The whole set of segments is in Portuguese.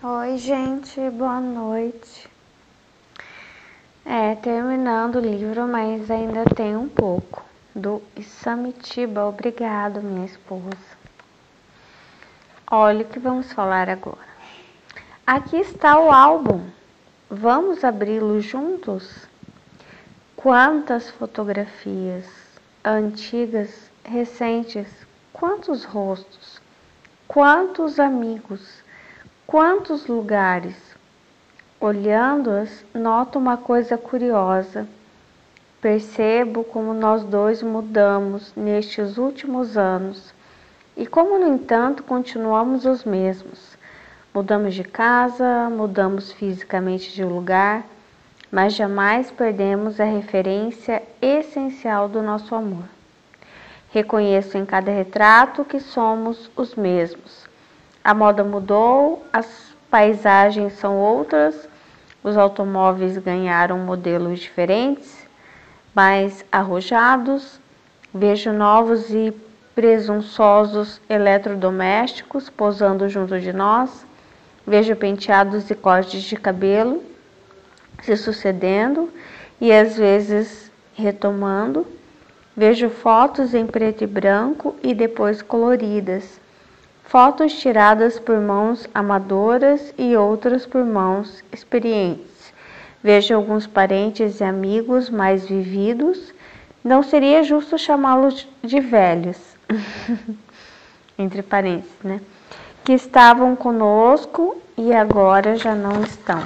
Oi, gente, boa noite. Terminando o livro, mas ainda tem um pouco do Samitiba. Obrigado, minha esposa. Olha o que vamos falar agora. Aqui está o álbum. Vamos abri-lo juntos? Quantas fotografias, antigas, recentes, quantos rostos, quantos amigos, quantos lugares. Olhando-as, noto uma coisa curiosa. Percebo como nós dois mudamos nestes últimos anos e como, no entanto, continuamos os mesmos. Mudamos de casa, mudamos fisicamente de lugar, mas jamais perdemos a referência essencial do nosso amor. Reconheço em cada retrato que somos os mesmos. A moda mudou, as paisagens são outras, os automóveis ganharam modelos diferentes, mais arrojados. Vejo novos e presunçosos eletrodomésticos posando junto de nós. Vejo penteados e cortes de cabelo se sucedendo e às vezes retomando. Vejo fotos em preto e branco e depois coloridas. Fotos tiradas por mãos amadoras e outras por mãos experientes. Vejo alguns parentes e amigos mais vividos. Não seria justo chamá-los de velhos, entre parênteses, né? Que estavam conosco e agora já não estão.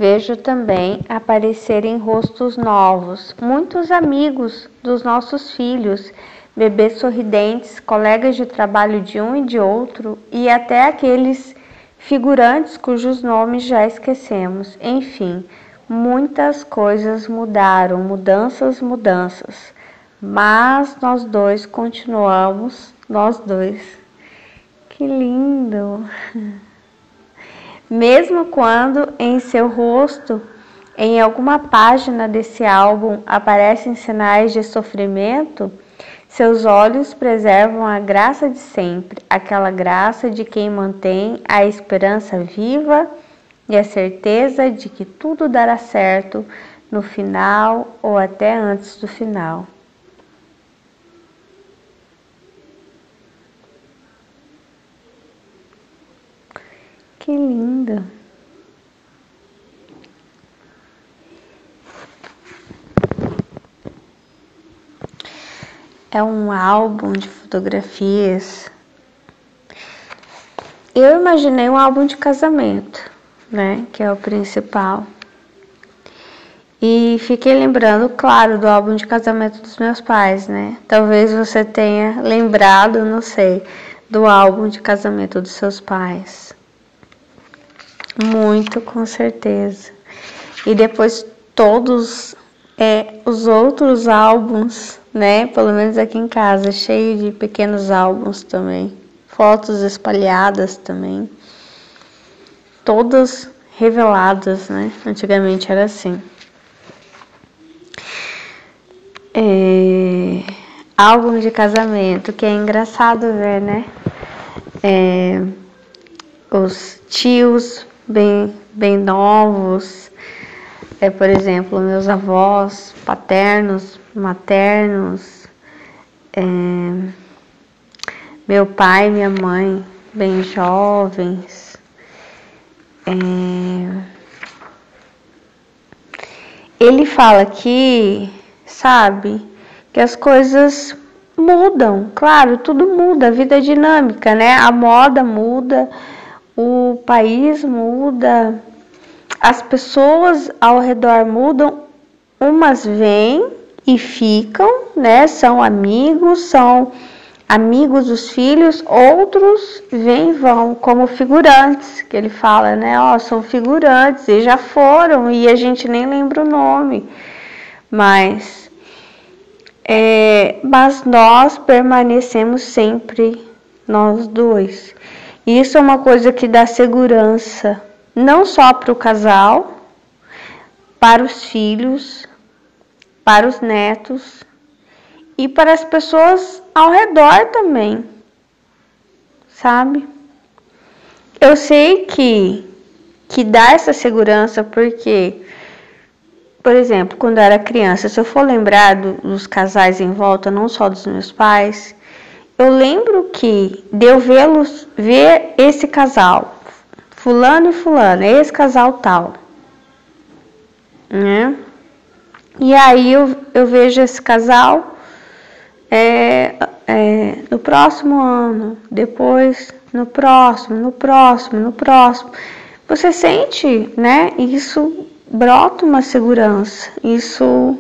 Vejo também aparecerem rostos novos, muitos amigos dos nossos filhos, bebês sorridentes, colegas de trabalho de um e de outro, e até aqueles figurantes cujos nomes já esquecemos. Enfim, muitas coisas mudaram, mudanças, mas nós dois continuamos, nós dois. Que lindo! Mesmo quando em seu rosto, em alguma página desse álbum, aparecem sinais de sofrimento, seus olhos preservam a graça de sempre, aquela graça de quem mantém a esperança viva e a certeza de que tudo dará certo no final ou até antes do final. Que linda! É um álbum de fotografias. Eu imaginei um álbum de casamento, né? Que é o principal. E fiquei lembrando, claro, do álbum de casamento dos meus pais, né? Talvez você tenha lembrado, não sei, do álbum de casamento dos seus pais. Muito, com certeza. E depois todos os outros álbuns, né? Pelo menos aqui em casa, cheio de pequenos álbuns também. Fotos espalhadas também. Todas reveladas, né? Antigamente era assim. Álbum de casamento, que é engraçado ver, né? Os tios bem novos, por exemplo, meus avós paternos, maternos, meu pai e minha mãe bem jovens. Ele fala aqui, sabe, que as coisas mudam, claro, tudo muda, a vida é dinâmica, né? A moda muda, o país muda, as pessoas ao redor mudam, umas vêm e ficam, né? São amigos dos filhos, outros vêm e vão, como figurantes, que ele fala, né? São figurantes e já foram e a gente nem lembra o nome, mas nós permanecemos sempre, nós dois. Isso é uma coisa que dá segurança, não só para o casal, para os filhos, para os netos e para as pessoas ao redor também. sabe? Eu sei que dá essa segurança porque, por exemplo, quando eu era criança, se eu for lembrar dos casais em volta, não só dos meus pais, eu lembro que de eu ver esse casal, fulano e fulana, esse casal tal, né? E aí eu vejo esse casal no próximo ano, depois no próximo. Você sente, né? Isso brota uma segurança. Isso,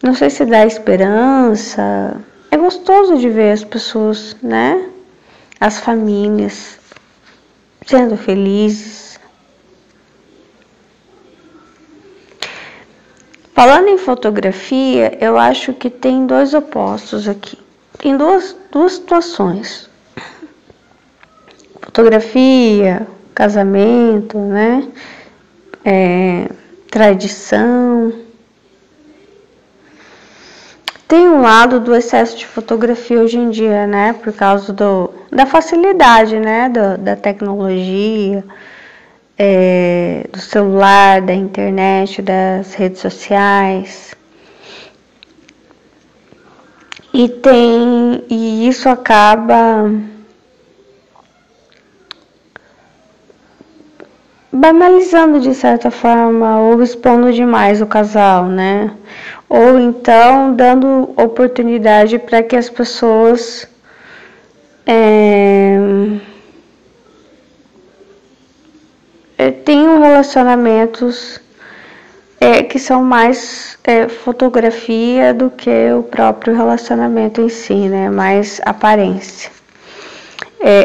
não sei se dá esperança. É gostoso de ver as pessoas, né? As famílias sendo felizes. Falando em fotografia, eu acho que tem dois opostos aqui. Tem duas situações. Fotografia, casamento, né? Tradição. Tem um lado do excesso de fotografia hoje em dia, né? Por causa da facilidade, né? Da tecnologia, do celular, da internet, das redes sociais. E isso acaba banalizando de certa forma ou expondo demais o casal, né? Ou então dando oportunidade para que as pessoas tenham relacionamentos que são mais fotografia do que o próprio relacionamento em si, né? Mais aparência.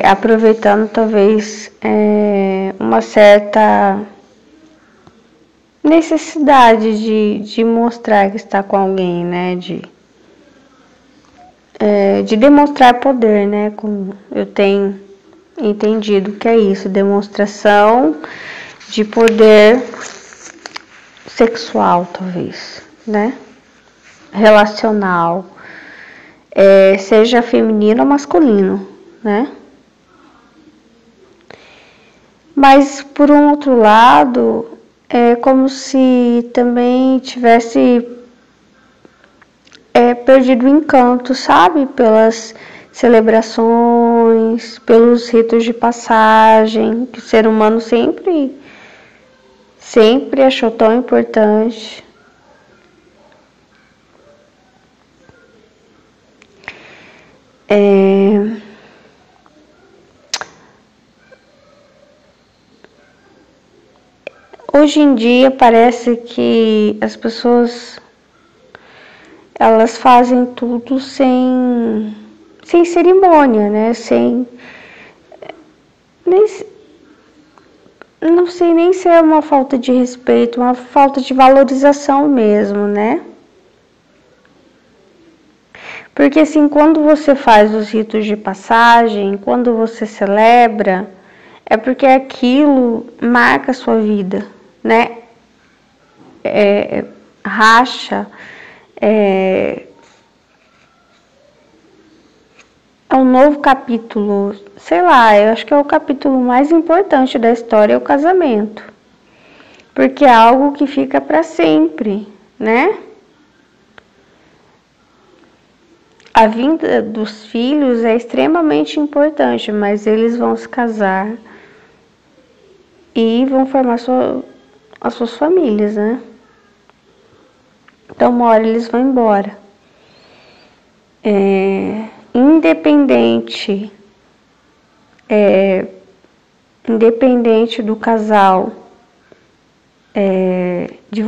Aproveitando talvez uma certa necessidade de mostrar que está com alguém, né? De demonstrar poder, né? Como eu tenho entendido que é isso, demonstração de poder sexual, talvez, né? Relacional, seja feminino ou masculino, né? Mas, por um outro lado, é como se também tivesse perdido o encanto, sabe? Pelas celebrações, pelos ritos de passagem, que o ser humano sempre achou tão importante. Hoje em dia parece que as pessoas elas fazem tudo sem cerimônia, né? Não sei nem se é uma falta de respeito, uma falta de valorização mesmo, né? Porque assim, quando você faz os ritos de passagem, quando você celebra, é porque aquilo marca a sua vida, né? Racha, é um novo capítulo, sei lá, eu acho que é o capítulo mais importante da história, é o casamento. Porque é algo que fica para sempre, né? A vinda dos filhos é extremamente importante, mas eles vão se casar e vão formar as suas famílias, né? Então, uma hora eles vão embora. Independente do casal, de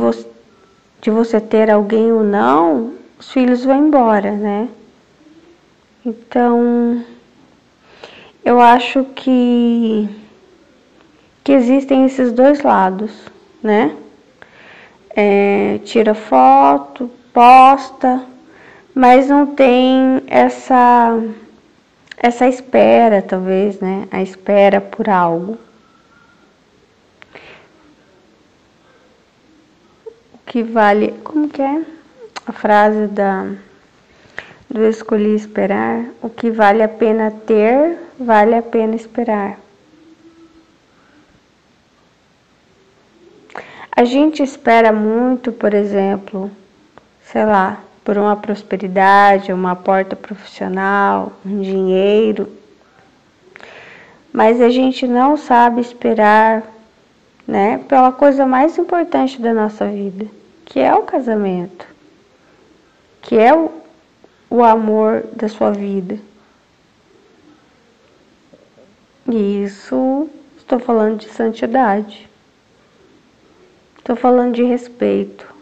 você ter alguém ou não, os filhos vão embora, né? Então, eu acho que existem esses dois lados, né? Tira foto, posta, mas não tem essa espera, talvez, né? A espera por algo. O que vale... Como que é a frase do escolhi esperar? O que vale a pena ter vale a pena esperar. A gente espera muito, por exemplo, sei lá, por uma prosperidade, uma porta profissional, um dinheiro, mas a gente não sabe esperar, né, pela coisa mais importante da nossa vida, que é o casamento, que é o amor da sua vida. E isso, estou falando de santidade, estou falando de respeito.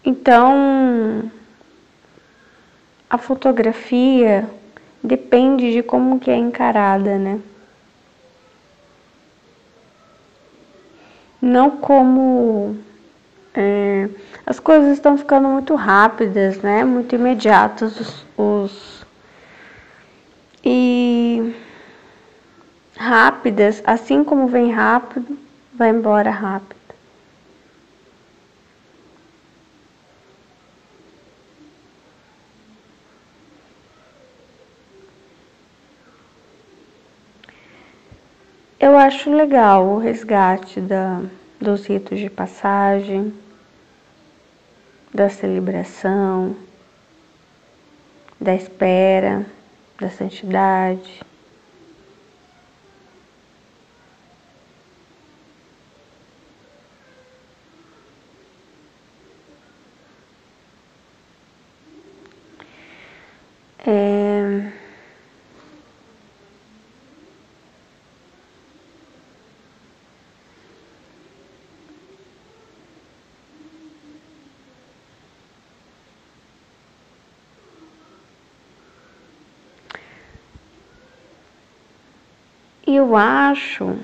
Então, a fotografia depende de como que é encarada, né? Não como as coisas estão ficando muito rápidas, né? Muito imediatas e rápidas, assim como vem rápido, vai embora rápido. Eu acho legal o resgate dos ritos de passagem, da celebração, da espera, da santidade. E eu acho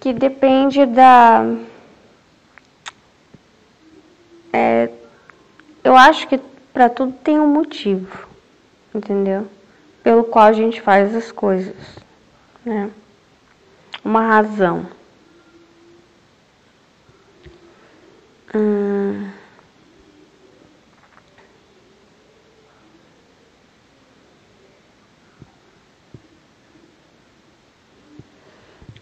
que depende eu acho que para tudo tem um motivo, entendeu? Pelo qual a gente faz as coisas, né? Uma razão.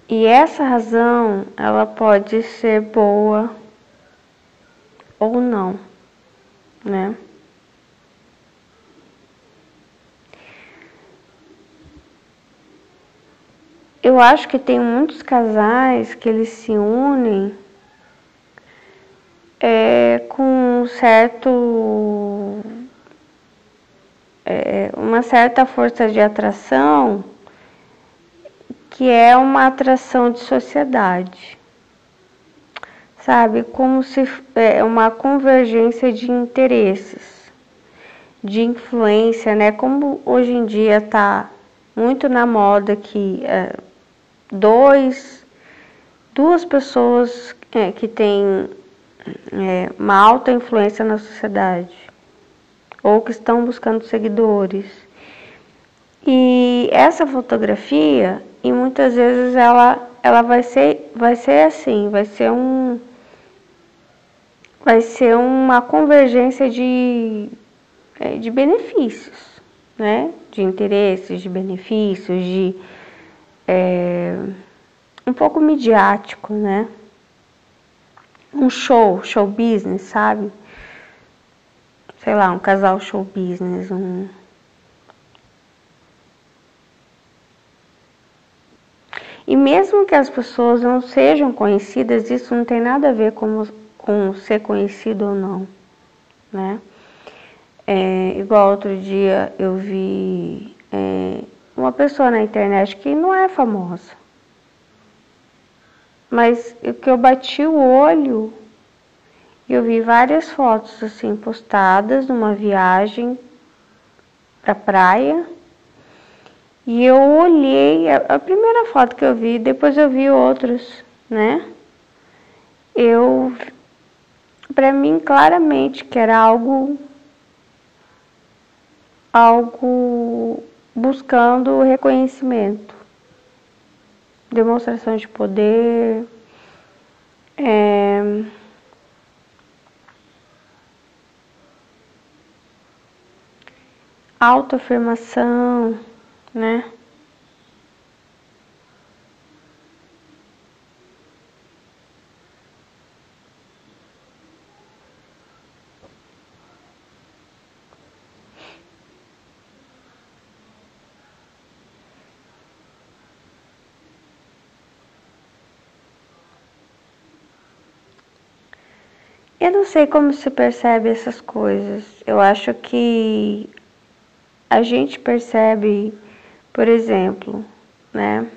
E essa razão, ela pode ser boa ou não, né? Eu acho que tem muitos casais que eles se unem com uma certa força de atração, que é uma atração de sociedade, sabe? Como se é uma convergência de interesses, de influência, né? Como hoje em dia está muito na moda que duas pessoas que têm uma alta influência na sociedade ou que estão buscando seguidores. E essa fotografia, e muitas vezes ela vai ser assim, vai ser uma convergência de benefícios, né? De interesses, de benefícios, de um pouco midiático, né? Um show business, sabe? Sei lá, um casal show business, E mesmo que as pessoas não sejam conhecidas, isso não tem nada a ver com ser conhecido ou não, né? Igual outro dia eu vi uma pessoa na internet que não é famosa, mas que eu bati o olho e eu vi várias fotos assim postadas numa viagem pra praia. E eu olhei, a primeira foto que eu vi, depois eu vi outros, né? Pra mim claramente que era algo algo buscando reconhecimento, demonstração de poder, autoafirmação, né? Eu não sei como se percebe essas coisas. Eu acho que a gente percebe, por exemplo, né?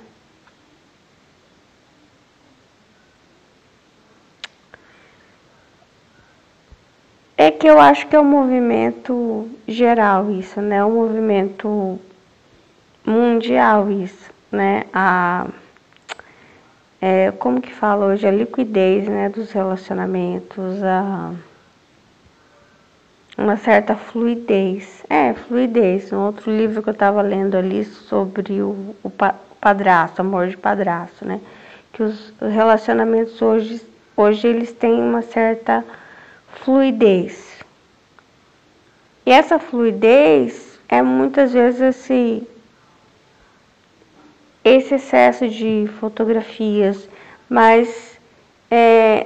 É que eu acho que é um movimento geral isso, né? Um movimento mundial isso, né? Como que fala hoje? A liquidez, né, dos relacionamentos, uma certa fluidez. Fluidez. Um outro livro que eu estava lendo ali sobre o padrasto, amor de padrasto, né? Que os relacionamentos hoje eles têm uma certa fluidez. E essa fluidez é muitas vezes esse excesso de fotografias, mas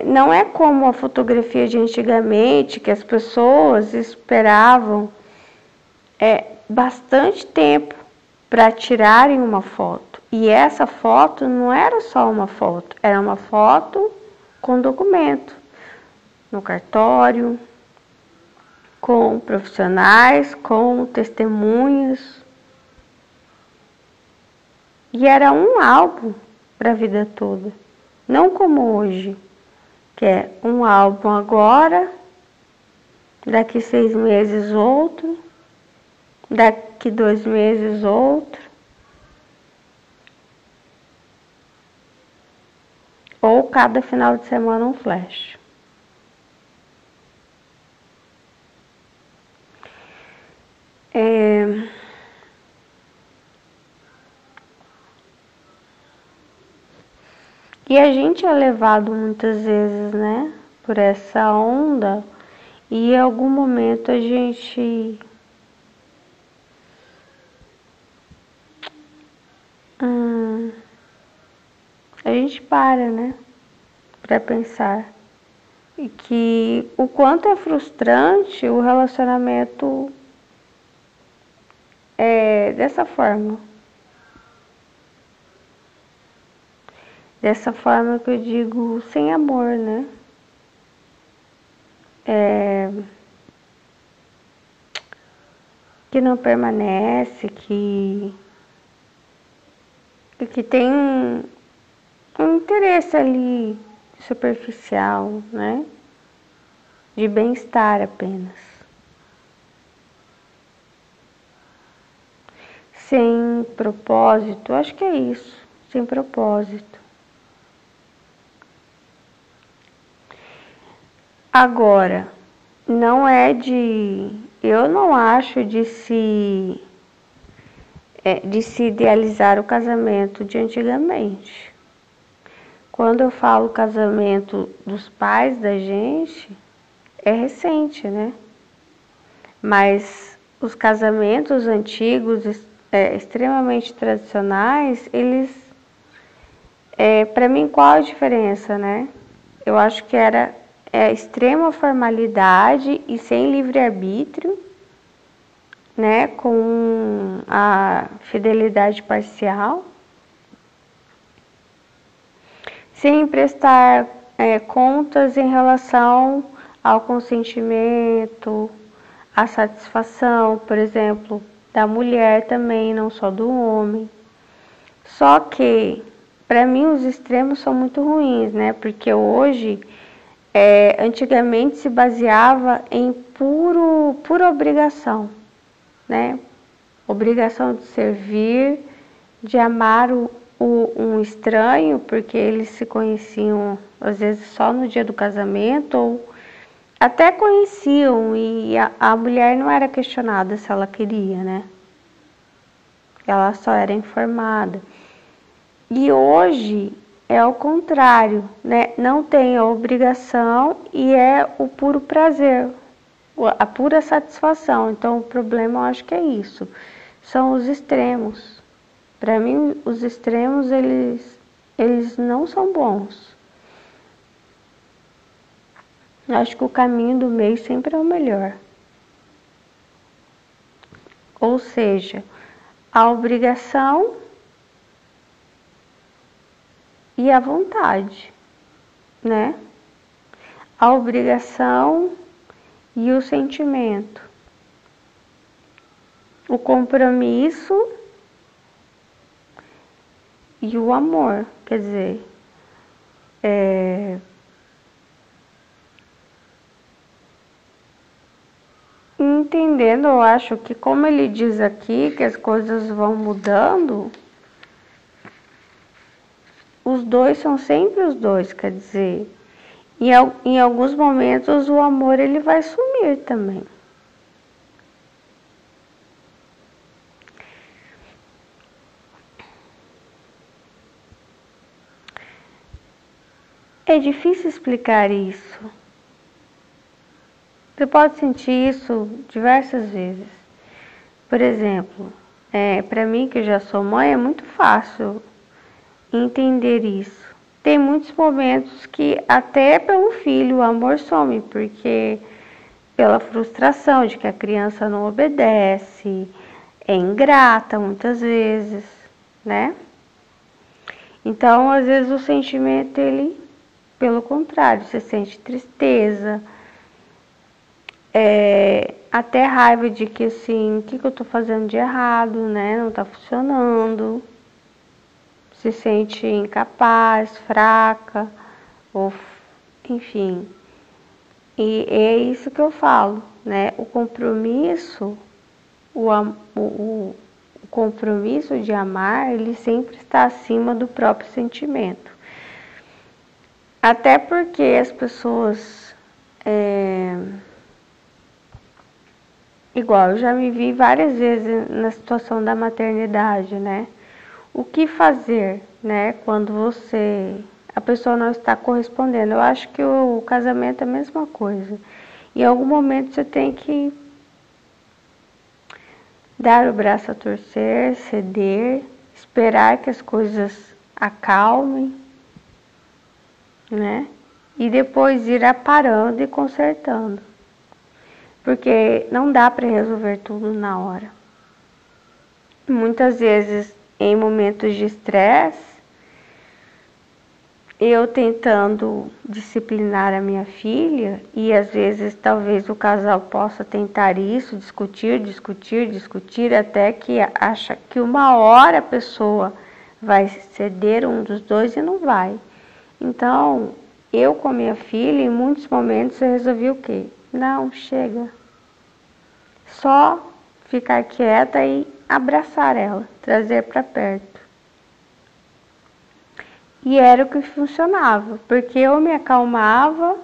não é como a fotografia de antigamente, que as pessoas esperavam bastante tempo para tirarem uma foto. E essa foto não era só uma foto, era uma foto com documento, no cartório, com profissionais, com testemunhas. E era um álbum para a vida toda. Não como hoje, que é um álbum agora, daqui 6 meses outro, daqui 2 meses outro. Ou cada final de semana um flash. E a gente é levado muitas vezes, né, por essa onda, e em algum momento a gente para, né, para pensar e que o quanto é frustrante o relacionamento dessa forma. Dessa forma que eu digo, sem amor, né? Que não permanece, que tem um interesse ali superficial, né? De bem-estar apenas. Sem propósito, acho que é isso, sem propósito. Agora, eu não acho de se idealizar o casamento de antigamente. Quando eu falo casamento dos pais da gente, é recente, né? Mas os casamentos antigos, extremamente tradicionais, eles, para mim, qual a diferença, né? Eu acho que era extrema formalidade e sem livre-arbítrio, né? Com a fidelidade parcial, sem prestar contas em relação ao consentimento, à satisfação, por exemplo, da mulher também, não só do homem. Só que, para mim, os extremos são muito ruins, né? Porque hoje, antigamente se baseava em pura obrigação, né? Obrigação de servir, de amar um estranho, porque eles se conheciam às vezes só no dia do casamento, ou até conheciam e a mulher não era questionada se ela queria, né? Ela só era informada. E hoje é o contrário, né? Não tem a obrigação e é o puro prazer, a pura satisfação. Então o problema eu acho que é isso, são os extremos. Para mim os extremos eles não são bons. Eu acho que o caminho do meio sempre é o melhor. Ou seja, a obrigação e a vontade, né? A obrigação e o sentimento. O compromisso e o amor, quer dizer, entendendo, eu acho que como ele diz aqui que as coisas vão mudando, os dois são sempre os dois, quer dizer, em alguns momentos o amor ele vai sumir também. É difícil explicar isso. Você pode sentir isso diversas vezes. Por exemplo, para mim que já sou mãe, é muito fácil entender isso. Tem muitos momentos que até pelo filho o amor some, porque pela frustração de que a criança não obedece, é ingrata muitas vezes, né? Então, às vezes o sentimento, ele, pelo contrário, você sente tristeza, até raiva de que assim, o que eu tô fazendo de errado, né? Não tá funcionando. Se sente incapaz, fraca, ou enfim. E é isso que eu falo, né? O compromisso, o compromisso de amar, ele sempre está acima do próprio sentimento. Até porque as pessoas, igual, eu já me vi várias vezes na situação da maternidade, né? O que fazer, né, quando a pessoa não está correspondendo? Eu acho que o casamento é a mesma coisa. Em algum momento você tem que dar o braço a torcer, ceder, esperar que as coisas acalmem, né? E depois ir aparando e consertando. Porque não dá para resolver tudo na hora. Muitas vezes, em momentos de estresse, eu tentando disciplinar a minha filha, e às vezes talvez o casal possa tentar isso, discutir, até que acha que uma hora a pessoa vai ceder um dos dois e não vai. Então, eu com a minha filha, em muitos momentos eu resolvi o quê? Não, chega. Só ficar quieta e abraçar ela, trazer para perto. E era o que funcionava, porque eu me acalmava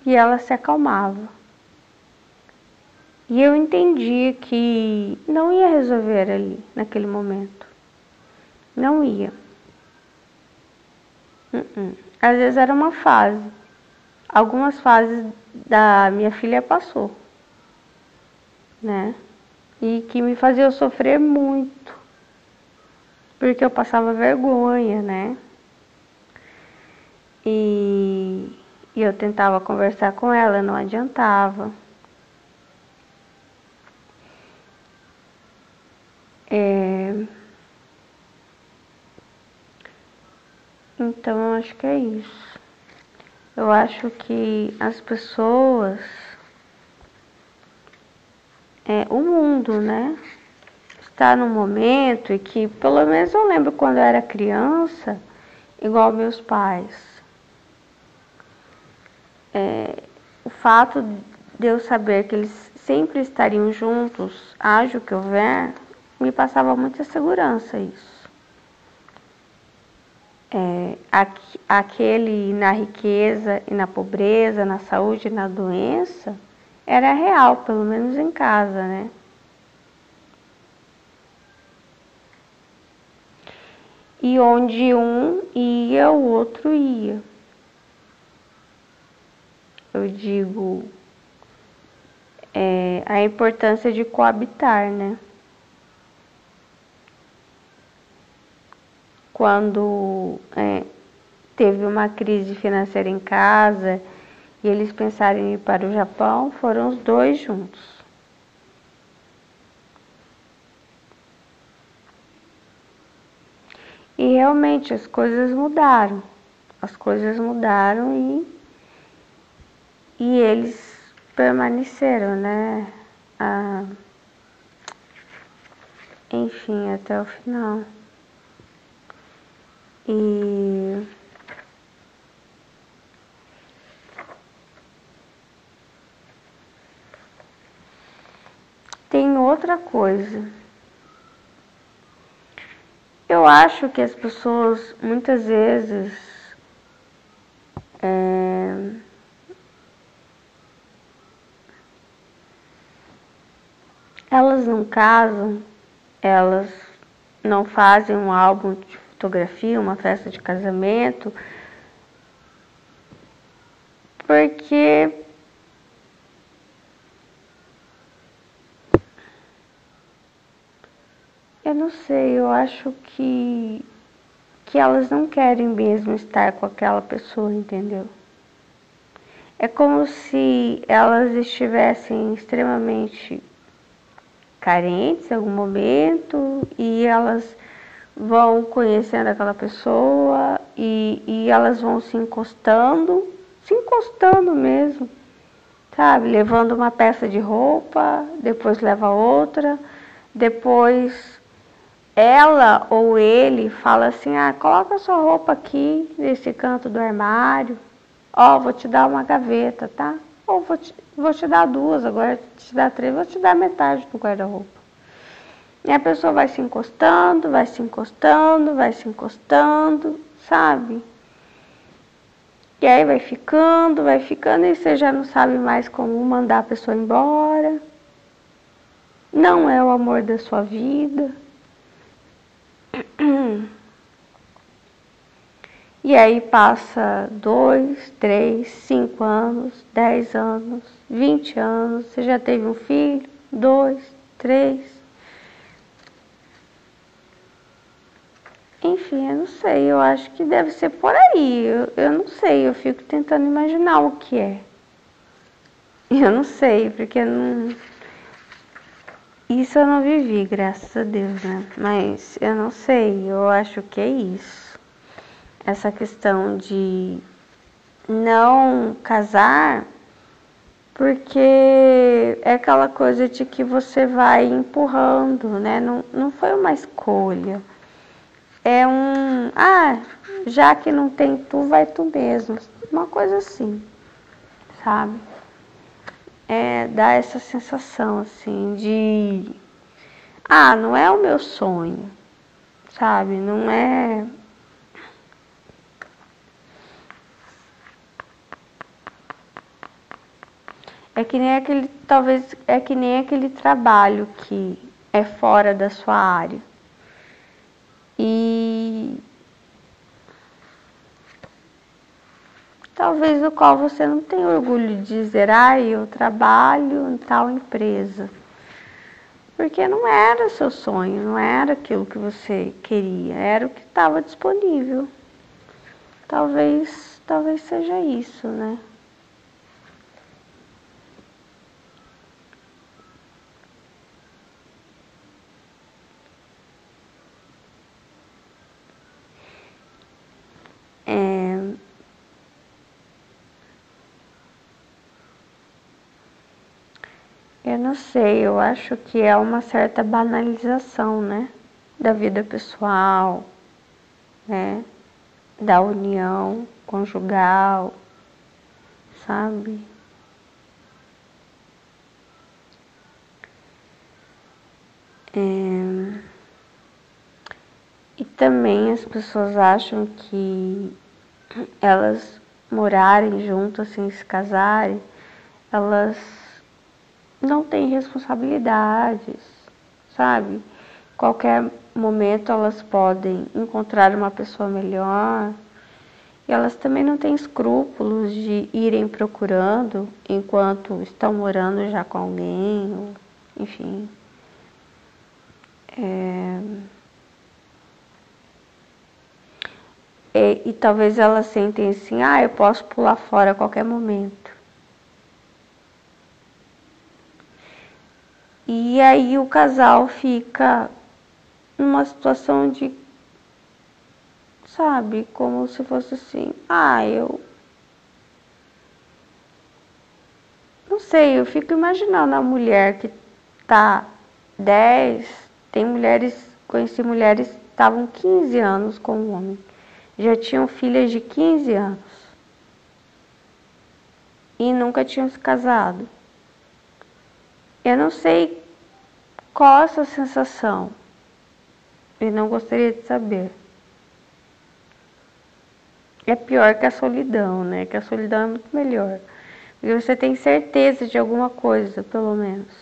e ela se acalmava. E eu entendi que não ia resolver ali, naquele momento. Não ia. Às vezes era uma fase. Algumas fases da minha filha passou, né? E que me fazia eu sofrer muito. Porque eu passava vergonha, né? E eu tentava conversar com ela, não adiantava. Então, eu acho que é isso. Eu acho que as pessoas, o mundo, né? Está num momento em que, pelo menos eu lembro quando eu era criança, igual meus pais. O fato de eu saber que eles sempre estariam juntos, haja o que houver, me passava muita segurança isso. Aquele na riqueza e na pobreza, na saúde e na doença, era real, pelo menos em casa, né? E onde um ia, o outro ia. Eu digo, a importância de coabitar, né? Quando teve uma crise financeira em casa e eles pensaram em ir para o Japão, foram os dois juntos. E realmente as coisas mudaram. As coisas mudaram e eles permaneceram, né? Enfim, até o final. E tem outra coisa. Eu acho que as pessoas muitas vezes elas não casam, elas não fazem um álbum de fotografia, uma festa de casamento, porque eu não sei, eu acho que elas não querem mesmo estar com aquela pessoa, entendeu? É como se elas estivessem extremamente carentes em algum momento e elas vão conhecendo aquela pessoa e elas vão se encostando mesmo, sabe? Levando uma peça de roupa, depois leva outra, depois ela ou ele fala assim, coloca a sua roupa aqui nesse canto do armário, vou te dar uma gaveta, tá? Ou vou te dar duas, agora te dar três, vou te dar metade do guarda-roupa. E a pessoa vai se encostando, vai se encostando, vai se encostando, sabe? E aí vai ficando, e você já não sabe mais como mandar a pessoa embora. Não é o amor da sua vida. E aí passa 2, 3, 5 anos, 10 anos, 20 anos, você já teve um filho, 2, 3. Enfim, eu não sei, eu acho que deve ser por aí. Eu não sei, eu fico tentando imaginar o que é. Eu não sei, porque não... Isso eu não vivi, graças a Deus, né? Mas eu não sei, eu acho que é isso. Essa questão de não casar, porque é aquela coisa de que você vai empurrando, né? Não foi uma escolha. É já que não tem tu, vai tu mesmo. Uma coisa assim, sabe? Dá essa sensação, assim, de... não é o meu sonho, sabe? Não é... É que nem aquele, talvez, é que nem aquele trabalho que é fora da sua área. E talvez o qual você não tem orgulho de dizer, eu trabalho em tal empresa. Porque não era seu sonho, não era aquilo que você queria, era o que estava disponível. Talvez seja isso, né? Eu não sei, eu acho que é uma certa banalização, né? Da vida pessoal, né? Da união conjugal, sabe? E também as pessoas acham que elas morarem juntas sem se casarem, elas não têm responsabilidades, sabe? Qualquer momento elas podem encontrar uma pessoa melhor. E elas também não têm escrúpulos de irem procurando enquanto estão morando já com alguém, enfim. E talvez elas sentem assim, eu posso pular fora a qualquer momento. E aí o casal fica numa situação de, sabe, como se fosse assim, eu não sei, eu fico imaginando a mulher que tá 10, conheci mulheres que estavam 15 anos com o homem, já tinham filhas de 15 anos e nunca tinham se casado. Eu não sei qual é essa sensação e não gostaria de saber. É pior que a solidão, né? Que a solidão é muito melhor. Porque você tem certeza de alguma coisa, pelo menos.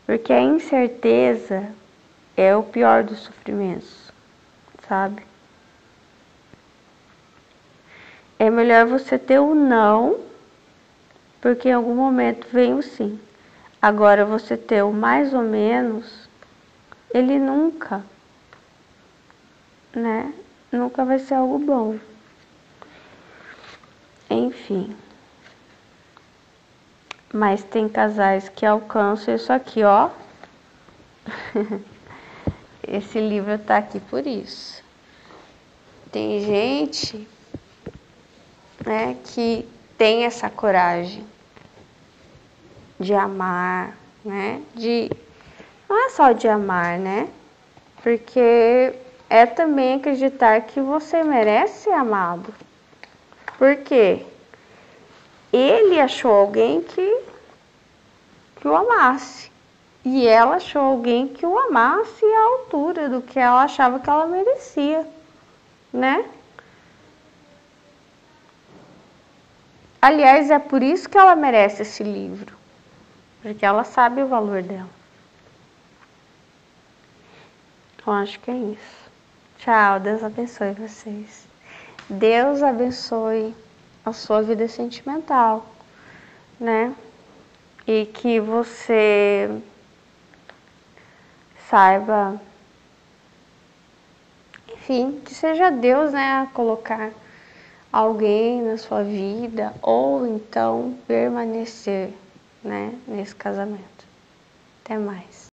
Porque a incerteza é o pior dos sofrimentos, sabe? É melhor você ter o não, porque em algum momento vem o sim. Agora você ter o mais ou menos, ele nunca, né? Nunca vai ser algo bom. Enfim. Mas tem casais que alcançam isso aqui, ó. Esse livro tá aqui por isso. Tem gente, né, que tem essa coragem de amar, né? Não é só de amar, né? Porque é também acreditar que você merece ser amado. Por quê? Ele achou alguém que o amasse. E ela achou alguém que o amasse à altura do que ela achava que ela merecia, né? Aliás, é por isso que ela merece esse livro, porque ela sabe o valor dela. Eu acho que é isso. Tchau, Deus abençoe vocês. Deus abençoe a sua vida sentimental, né? E que você saiba, enfim, que seja Deus, né, a colocar alguém na sua vida ou então permanecer, né, nesse casamento. Até mais.